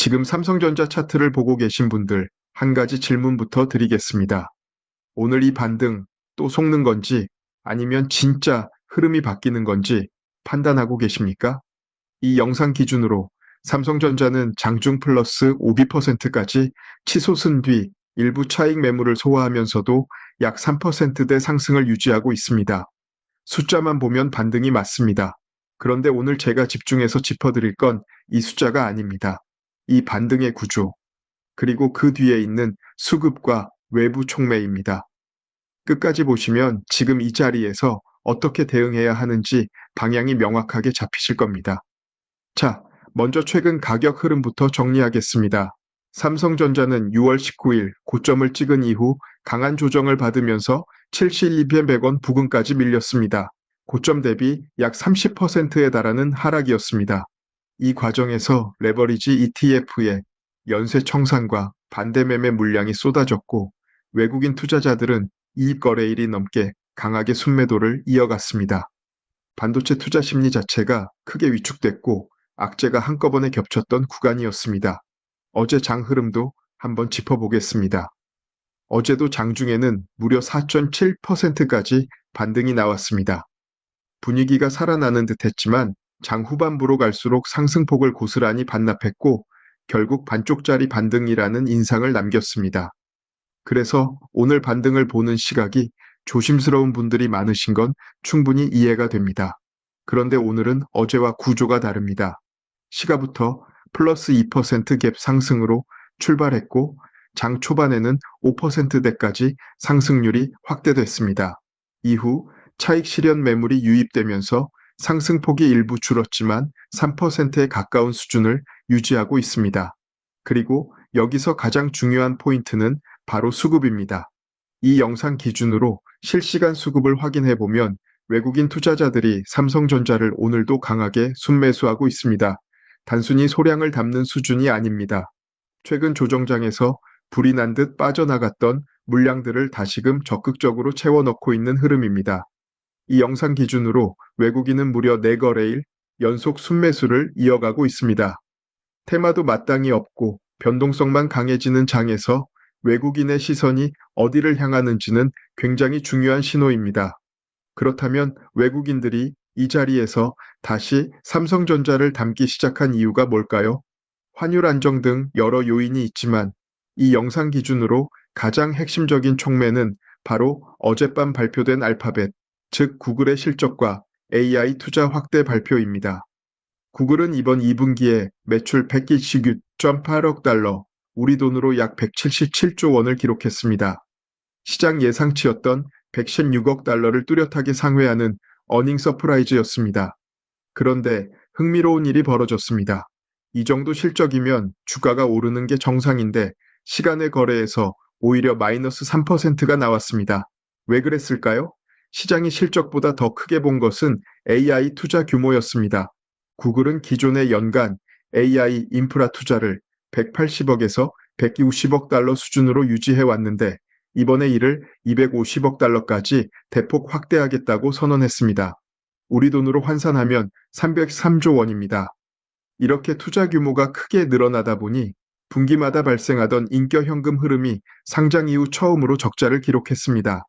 지금 삼성전자 차트를 보고 계신 분들, 한 가지 질문부터 드리겠습니다. 오늘 이 반등 또 속는 건지 아니면 진짜 흐름이 바뀌는 건지 판단하고 계십니까? 이 영상 기준으로 삼성전자는 장중 플러스 5%까지 치솟은 뒤 일부 차익 매물을 소화하면서도 약 3%대 상승을 유지하고 있습니다. 숫자만 보면 반등이 맞습니다. 그런데 오늘 제가 집중해서 짚어드릴 건 이 숫자가 아닙니다. 이 반등의 구조, 그리고 그 뒤에 있는 수급과 외부 촉매입니다. 끝까지 보시면 지금 이 자리에서 어떻게 대응해야 하는지 방향이 명확하게 잡히실 겁니다. 자, 먼저 최근 가격 흐름부터 정리하겠습니다. 삼성전자는 6월 19일 고점을 찍은 이후 강한 조정을 받으면서 72,100원 부근까지 밀렸습니다. 고점 대비 약 30%에 달하는 하락이었습니다. 이 과정에서 레버리지 ETF의 연쇄 청산과 반대 매매 물량이 쏟아졌고 외국인 투자자들은 이익 거래일이 넘게 강하게 순매도를 이어갔습니다. 반도체 투자 심리 자체가 크게 위축됐고 악재가 한꺼번에 겹쳤던 구간이었습니다. 어제 장 흐름도 한번 짚어보겠습니다. 어제도 장중에는 무려 4.7%까지 반등이 나왔습니다. 분위기가 살아나는 듯했지만 장 후반부로 갈수록 상승폭을 고스란히 반납했고 결국 반쪽짜리 반등이라는 인상을 남겼습니다. 그래서 오늘 반등을 보는 시각이 조심스러운 분들이 많으신 건 충분히 이해가 됩니다. 그런데 오늘은 어제와 구조가 다릅니다. 시가부터 플러스 2% 갭 상승으로 출발했고 장 초반에는 5%대까지 상승률이 확대됐습니다. 이후 차익 실현 매물이 유입되면서 상승폭이 일부 줄었지만 3%에 가까운 수준을 유지하고 있습니다. 그리고 여기서 가장 중요한 포인트는 바로 수급입니다. 이 영상 기준으로 실시간 수급을 확인해 보면 외국인 투자자들이 삼성전자를 오늘도 강하게 순매수하고 있습니다. 단순히 소량을 담는 수준이 아닙니다. 최근 조정장에서 불이 난 듯 빠져나갔던 물량들을 다시금 적극적으로 채워 넣고 있는 흐름입니다. 이 영상 기준으로 외국인은 무려 4거래일 연속 순매수를 이어가고 있습니다. 테마도 마땅히 없고 변동성만 강해지는 장에서 외국인의 시선이 어디를 향하는지는 굉장히 중요한 신호입니다. 그렇다면 외국인들이 이 자리에서 다시 삼성전자를 담기 시작한 이유가 뭘까요? 환율 안정 등 여러 요인이 있지만 이 영상 기준으로 가장 핵심적인 촉매는 바로 어젯밤 발표된 알파벳, 즉 구글의 실적과 AI 투자 확대 발표입니다. 구글은 이번 2분기에 매출 129.8억 달러, 우리 돈으로 약 177조 원을 기록했습니다. 시장 예상치였던 116억 달러를 뚜렷하게 상회하는 어닝 서프라이즈였습니다. 그런데 흥미로운 일이 벌어졌습니다. 이 정도 실적이면 주가가 오르는 게 정상인데 시간의 거래에서 오히려 마이너스 3%가 나왔습니다. 왜 그랬을까요? 시장이 실적보다 더 크게 본 것은 AI 투자 규모였습니다. 구글은 기존의 연간 AI 인프라 투자를 180억에서 160억 달러 수준으로 유지해 왔는데 이번에 이를 250억 달러까지 대폭 확대하겠다고 선언했습니다. 우리 돈으로 환산하면 303조 원입니다. 이렇게 투자 규모가 크게 늘어나다 보니 분기마다 발생하던 인격현금 흐름이 상장 이후 처음으로 적자를 기록했습니다.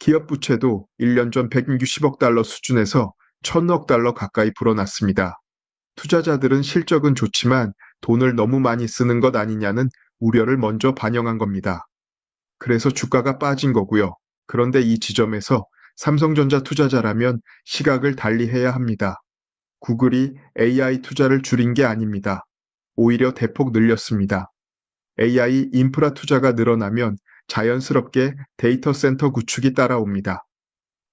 기업 부채도 1년 전 160억 달러 수준에서 1000억 달러 가까이 불어났습니다. 투자자들은 실적은 좋지만 돈을 너무 많이 쓰는 것 아니냐는 우려를 먼저 반영한 겁니다. 그래서 주가가 빠진 거고요. 그런데 이 지점에서 삼성전자 투자자라면 시각을 달리해야 합니다. 구글이 AI 투자를 줄인 게 아닙니다. 오히려 대폭 늘렸습니다. AI 인프라 투자가 늘어나면 자연스럽게 데이터 센터 구축이 따라옵니다.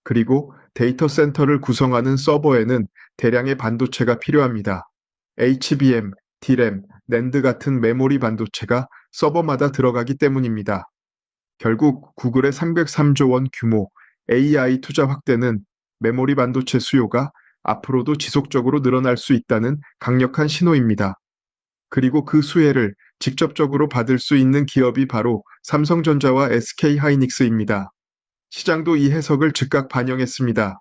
그리고 데이터 센터를 구성하는 서버에는 대량의 반도체가 필요합니다. HBM, DRAM, 낸드 같은 메모리 반도체가 서버마다 들어가기 때문입니다. 결국 구글의 303조 원 규모 AI 투자 확대는 메모리 반도체 수요가 앞으로도 지속적으로 늘어날 수 있다는 강력한 신호입니다. 그리고 그 수혜를 직접적으로 받을 수 있는 기업이 바로 삼성전자와 SK하이닉스입니다. 시장도 이 해석을 즉각 반영했습니다.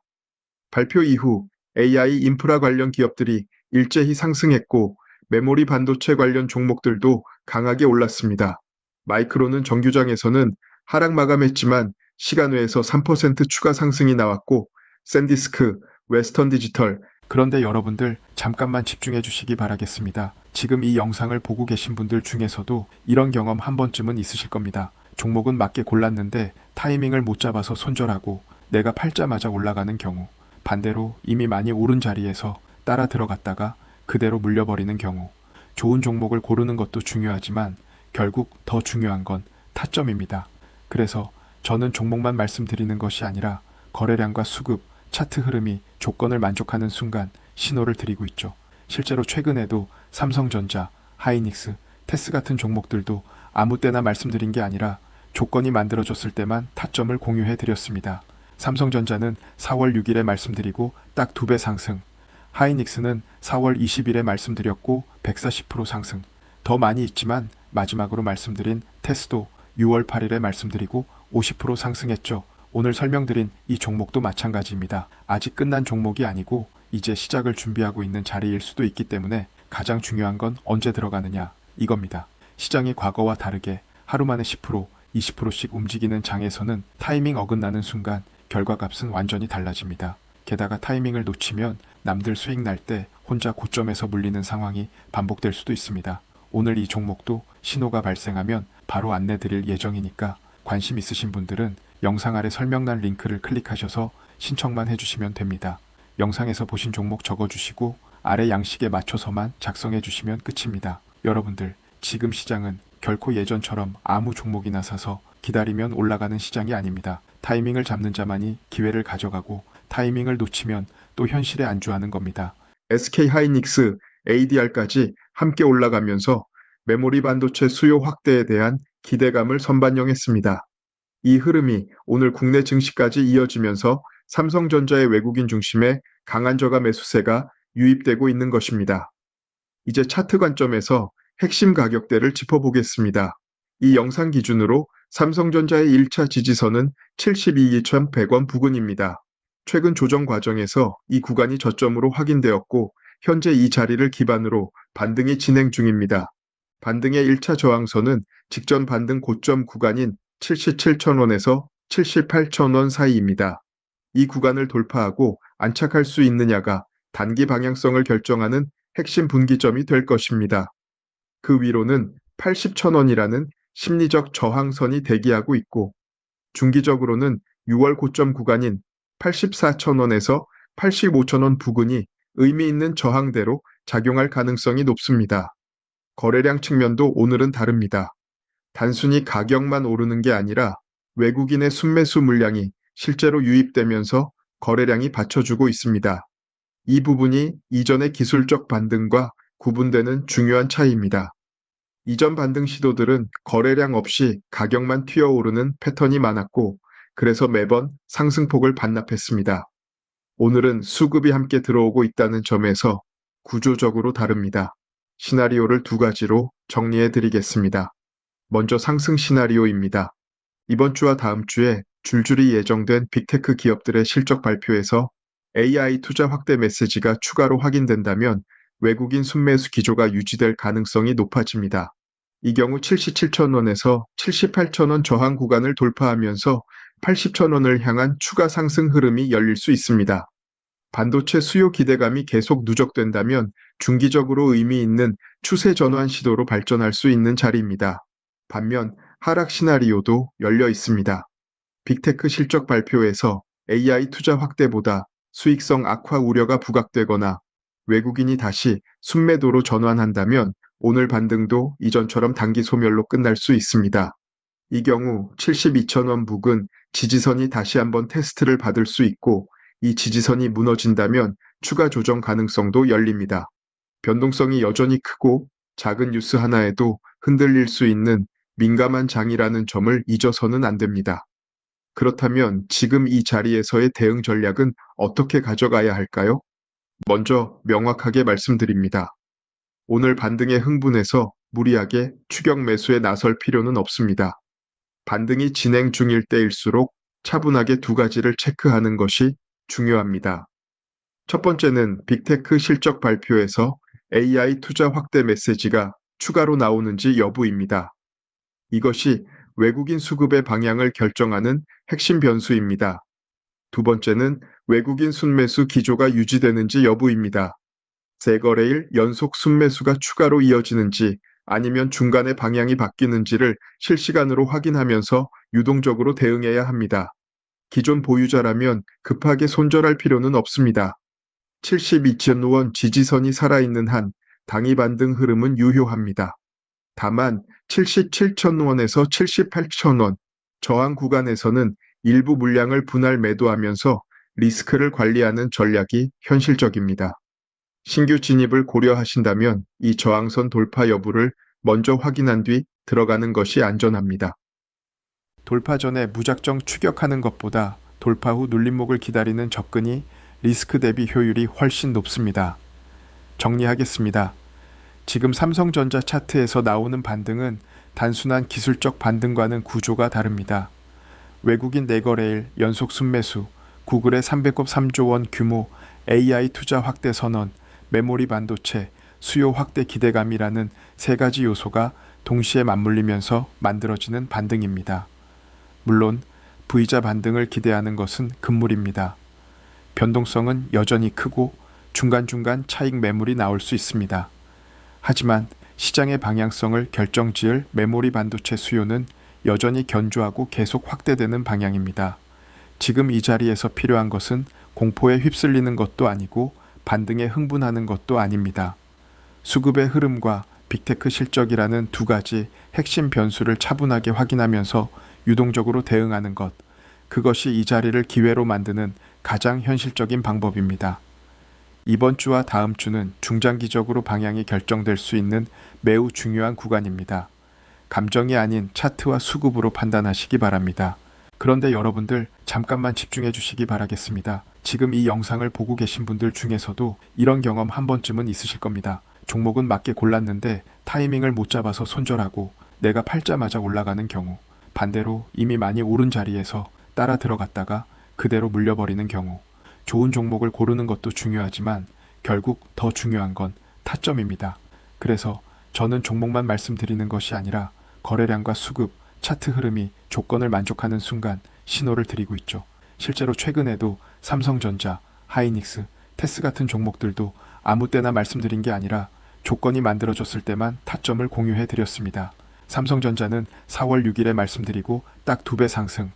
발표 이후 AI 인프라 관련 기업들이 일제히 상승했고 메모리 반도체 관련 종목들도 강하게 올랐습니다. 마이크론은 정규장에서는 하락 마감했지만 시간 외에서 3% 추가 상승이 나왔고 샌디스크, 웨스턴 디지털, 그런데 여러분들 잠깐만 집중해 주시기 바라겠습니다. 지금 이 영상을 보고 계신 분들 중에서도 이런 경험 한 번쯤은 있으실 겁니다. 종목은 맞게 골랐는데 타이밍을 못 잡아서 손절하고 내가 팔자마자 올라가는 경우, 반대로 이미 많이 오른 자리에서 따라 들어갔다가 그대로 물려버리는 경우. 좋은 종목을 고르는 것도 중요하지만 결국 더 중요한 건 타점입니다. 그래서 저는 종목만 말씀드리는 것이 아니라 거래량과 수급, 차트 흐름이 조건을 만족하는 순간 신호를 드리고 있죠. 실제로 최근에도 삼성전자, 하이닉스, 테스 같은 종목들도 아무 때나 말씀드린 게 아니라 조건이 만들어졌을 때만 타점을 공유해 드렸습니다. 삼성전자는 4월 6일에 말씀드리고 딱 2배 상승, 하이닉스는 4월 20일에 말씀드렸고 140% 상승, 더 많이 있지만 마지막으로 말씀드린 테스도 6월 8일에 말씀드리고 50% 상승했죠. 오늘 설명드린 이 종목도 마찬가지입니다. 아직 끝난 종목이 아니고 이제 시작을 준비하고 있는 자리일 수도 있기 때문에 가장 중요한 건 언제 들어가느냐 이겁니다. 시장이 과거와 다르게 하루 만에 10%, 20%씩 움직이는 장에서는 타이밍 어긋나는 순간 결과값은 완전히 달라집니다. 게다가 타이밍을 놓치면 남들 수익 날 때 혼자 고점에서 물리는 상황이 반복될 수도 있습니다. 오늘 이 종목도 신호가 발생하면 바로 안내 드릴 예정이니까 관심 있으신 분들은 영상 아래 설명란 링크를 클릭하셔서 신청만 해주시면 됩니다. 영상에서 보신 종목 적어주시고 아래 양식에 맞춰서만 작성해 주시면 끝입니다. 여러분들, 지금 시장은 결코 예전처럼 아무 종목이나 사서 기다리면 올라가는 시장이 아닙니다. 타이밍을 잡는 자만이 기회를 가져가고 타이밍을 놓치면 또 현실에 안주하는 겁니다. SK 하이닉스, ADR까지 함께 올라가면서 메모리 반도체 수요 확대에 대한 기대감을 선반영했습니다. 이 흐름이 오늘 국내 증시까지 이어지면서 삼성전자의 외국인 중심의 강한 저가 매수세가 유입되고 있는 것입니다. 이제 차트 관점에서 핵심 가격대를 짚어보겠습니다. 이 영상 기준으로 삼성전자의 1차 지지선은 72,100원 부근입니다. 최근 조정 과정에서 이 구간이 저점으로 확인되었고 현재 이 자리를 기반으로 반등이 진행 중입니다. 반등의 1차 저항선은 직전 반등 고점 구간인 77,000원에서 78,000원 사이입니다. 이 구간을 돌파하고 안착할 수 있느냐가 단기 방향성을 결정하는 핵심 분기점이 될 것입니다. 그 위로는 80,000원이라는 심리적 저항선이 대기하고 있고 중기적으로는 6월 고점 구간인 84,000원에서 85,000원 부근이 의미 있는 저항대로 작용할 가능성이 높습니다. 거래량 측면도 오늘은 다릅니다. 단순히 가격만 오르는 게 아니라 외국인의 순매수 물량이 실제로 유입되면서 거래량이 받쳐주고 있습니다. 이 부분이 이전의 기술적 반등과 구분되는 중요한 차이입니다. 이전 반등 시도들은 거래량 없이 가격만 튀어오르는 패턴이 많았고 그래서 매번 상승폭을 반납했습니다. 오늘은 수급이 함께 들어오고 있다는 점에서 구조적으로 다릅니다. 시나리오를 두 가지로 정리해 드리겠습니다. 먼저 상승 시나리오입니다. 이번 주와 다음 주에 줄줄이 예정된 빅테크 기업들의 실적 발표에서 AI 투자 확대 메시지가 추가로 확인된다면 외국인 순매수 기조가 유지될 가능성이 높아집니다. 이 경우 77,000원에서 78,000원 저항 구간을 돌파하면서 80,000원을 향한 추가 상승 흐름이 열릴 수 있습니다. 반도체 수요 기대감이 계속 누적된다면 중기적으로 의미 있는 추세 전환 시도로 발전할 수 있는 자리입니다. 반면 하락 시나리오도 열려 있습니다. 빅테크 실적 발표에서 AI 투자 확대보다 수익성 악화 우려가 부각되거나 외국인이 다시 순매도로 전환한다면 오늘 반등도 이전처럼 단기 소멸로 끝날 수 있습니다. 이 경우 72,000원 부근 지지선이 다시 한번 테스트를 받을 수 있고 이 지지선이 무너진다면 추가 조정 가능성도 열립니다. 변동성이 여전히 크고 작은 뉴스 하나에도 흔들릴 수 있는 민감한 장이라는 점을 잊어서는 안 됩니다. 그렇다면 지금 이 자리에서의 대응 전략은 어떻게 가져가야 할까요? 먼저 명확하게 말씀드립니다. 오늘 반등에 흥분해서 무리하게 추격 매수에 나설 필요는 없습니다. 반등이 진행 중일 때일수록 차분하게 두 가지를 체크하는 것이 중요합니다. 첫 번째는 빅테크 실적 발표에서 AI 투자 확대 메시지가 추가로 나오는지 여부입니다. 이것이 외국인 수급의 방향을 결정하는 핵심 변수입니다. 두 번째는 외국인 순매수 기조가 유지되는지 여부입니다. 세 거래일 연속 순매수가 추가로 이어지는지 아니면 중간에 방향이 바뀌는지를 실시간으로 확인하면서 유동적으로 대응해야 합니다. 기존 보유자라면 급하게 손절할 필요는 없습니다. 72,000원 지지선이 살아있는 한 당이 반등 흐름은 유효합니다. 다만 77,000원에서 78,000원 저항 구간에서는 일부 물량을 분할 매도하면서 리스크를 관리하는 전략이 현실적입니다. 신규 진입을 고려하신다면 이 저항선 돌파 여부를 먼저 확인한 뒤 들어가는 것이 안전합니다. 돌파 전에 무작정 추격하는 것보다 돌파 후 눌림목을 기다리는 접근이 리스크 대비 효율이 훨씬 높습니다. 정리하겠습니다. 지금 삼성전자 차트에서 나오는 반등은 단순한 기술적 반등과는 구조가 다릅니다. 외국인 내거래일 연속 순매수, 구글의 300억 3조 원 규모 AI 투자 확대 선언, 메모리 반도체, 수요 확대 기대감이라는 세 가지 요소가 동시에 맞물리면서 만들어지는 반등입니다. 물론 V자 반등을 기대하는 것은 금물입니다. 변동성은 여전히 크고 중간중간 차익 매물이 나올 수 있습니다. 하지만 시장의 방향성을 결정지을 메모리 반도체 수요는 여전히 견조하고 계속 확대되는 방향입니다. 지금 이 자리에서 필요한 것은 공포에 휩쓸리는 것도 아니고 반등에 흥분하는 것도 아닙니다. 수급의 흐름과 빅테크 실적이라는 두 가지 핵심 변수를 차분하게 확인하면서 유동적으로 대응하는 것, 그것이 이 자리를 기회로 만드는 가장 현실적인 방법입니다. 이번 주와 다음 주는 중장기적으로 방향이 결정될 수 있는 매우 중요한 구간입니다. 감정이 아닌 차트와 수급으로 판단하시기 바랍니다. 그런데 여러분들 잠깐만 집중해 주시기 바라겠습니다. 지금 이 영상을 보고 계신 분들 중에서도 이런 경험 한 번쯤은 있으실 겁니다. 종목은 맞게 골랐는데 타이밍을 못 잡아서 손절하고 내가 팔자마자 올라가는 경우, 반대로 이미 많이 오른 자리에서 따라 들어갔다가 그대로 물려버리는 경우, 좋은 종목을 고르는 것도 중요하지만 결국 더 중요한 건 타점입니다. 그래서 저는 종목만 말씀드리는 것이 아니라 거래량과 수급, 차트 흐름이 조건을 만족하는 순간 신호를 드리고 있죠. 실제로 최근에도 삼성전자, 하이닉스, 테스 같은 종목들도 아무 때나 말씀드린 게 아니라 조건이 만들어졌을 때만 타점을 공유해 드렸습니다. 삼성전자는 4월 6일에 말씀드리고 딱 2배 상승,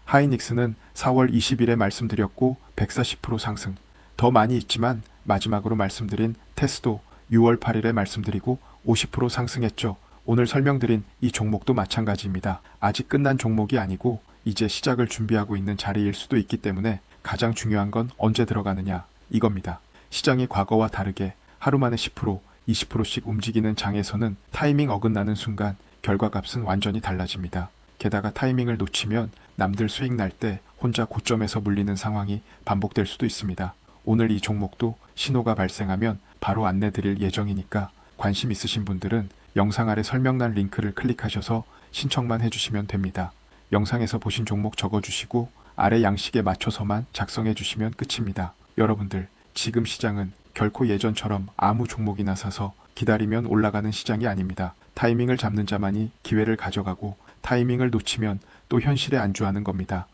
하이닉스는 4월 20일에 말씀드렸고 140% 상승, 더 많이 있지만 마지막으로 말씀드린 테스도 6월 8일에 말씀드리고 50% 상승했죠. 오늘 설명드린 이 종목도 마찬가지입니다. 아직 끝난 종목이 아니고 이제 시작을 준비하고 있는 자리일 수도 있기 때문에 가장 중요한 건 언제 들어가느냐 이겁니다. 시장이 과거와 다르게 하루 만에 10%, 20%씩 움직이는 장에서는 타이밍 어긋나는 순간 결과값은 완전히 달라집니다. 게다가 타이밍을 놓치면 남들 수익 날 때 혼자 고점에서 물리는 상황이 반복될 수도 있습니다. 오늘 이 종목도 신호가 발생하면 바로 안내 드릴 예정이니까 관심 있으신 분들은 영상 아래 설명란 링크를 클릭하셔서 신청만 해주시면 됩니다. 영상에서 보신 종목 적어주시고 아래 양식에 맞춰서만 작성해 주시면 끝입니다. 여러분들, 지금 시장은 결코 예전처럼 아무 종목이나 사서 기다리면 올라가는 시장이 아닙니다. 타이밍을 잡는 자만이 기회를 가져가고 타이밍을 놓치면 또 현실에 안주하는 겁니다.